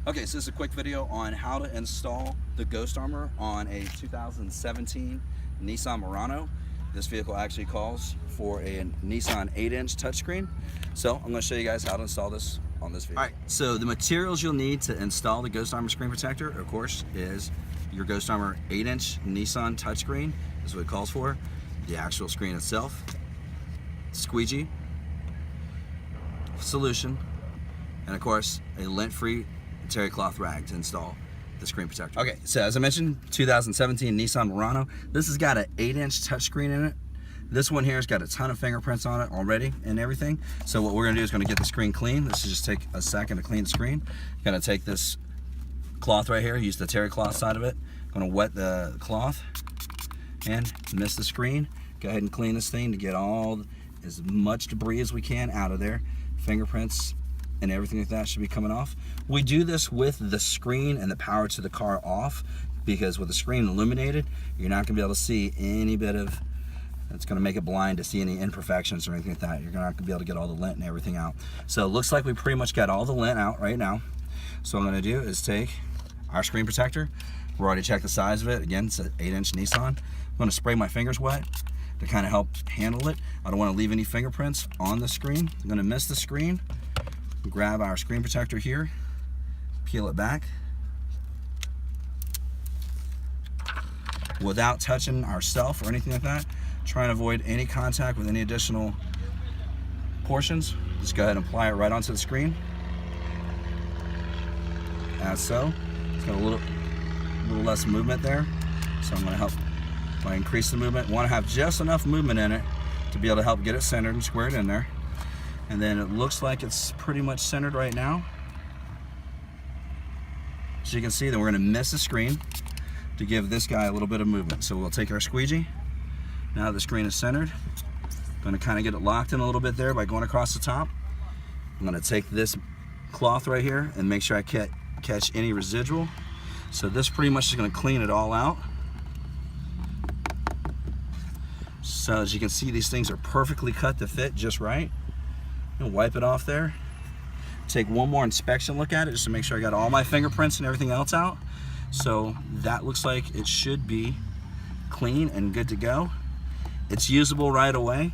Okay, so this is a quick video on how to install the Ghost Armor on a 2017 Nissan Murano. This vehicle actually calls for a Nissan 8-inch touchscreen. So I'm going to show you guys how to install this on this vehicle. All right, so the materials you'll need to install the Ghost Armor screen protector, of course, is your Ghost Armor 8-inch Nissan touchscreen. This is what it calls for. The actual screen itself, squeegee, solution, and of course a lint-free terry cloth rag to install the screen protector. Okay, so as I mentioned, 2017 Nissan Murano. This has got an 8-inch touchscreen in it. This one here has got a ton of fingerprints on it already and everything. So what we're gonna do is gonna get the screen clean. This will just take a second to clean the screen. Gonna take this cloth right here, use the terry cloth side of it. Gonna wet the cloth and mist the screen. Go ahead and clean this thing to get as much debris as we can out of there. Fingerprints and everything like that should be coming off. We do this with the screen and the power to the car off, because with the screen illuminated, you're not gonna be able to see any bit of, it's gonna make it blind to see any imperfections or anything like that. You're not gonna be able to get all the lint and everything out. So it looks like we pretty much got all the lint out right now. So what I'm gonna do is take our screen protector. We already checked the size of it. Again, it's an 8-inch Nissan. I'm gonna spray my fingers wet to kind of help handle it. I don't wanna leave any fingerprints on the screen. I'm gonna mist the screen. Grab our screen protector here, peel it back without touching ourself or anything like that. Try and avoid any contact with any additional portions. Just go ahead and apply it right onto the screen, as so. It's got a little less movement there, so I'm going to help by increase the movement. Want to have just enough movement in it to be able to help get it centered and squared in there. And then it looks like it's pretty much centered right now. So you can see that we're gonna miss the screen to give this guy a little bit of movement. So we'll take our squeegee. Now the screen is centered. Gonna kind of get it locked in a little bit there by going across the top. I'm gonna take this cloth right here and make sure I catch any residual. So this pretty much is gonna clean it all out. So as you can see, these things are perfectly cut to fit just right. And wipe it off there. Take one more inspection look at it just to make sure I got all my fingerprints and everything else out. So that looks like it should be clean and good to go. It's usable right away.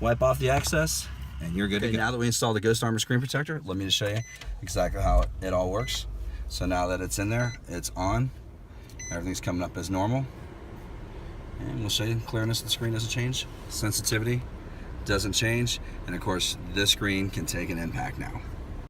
Wipe off the excess and you're good to go. Now that we installed the Ghost Armor screen protector, let me just show you exactly how it all works. So now that it's in there, it's on. Everything's coming up as normal. And we'll show you clearness of the screen doesn't change. Sensitivity doesn't change, and of course this screen can take an impact now.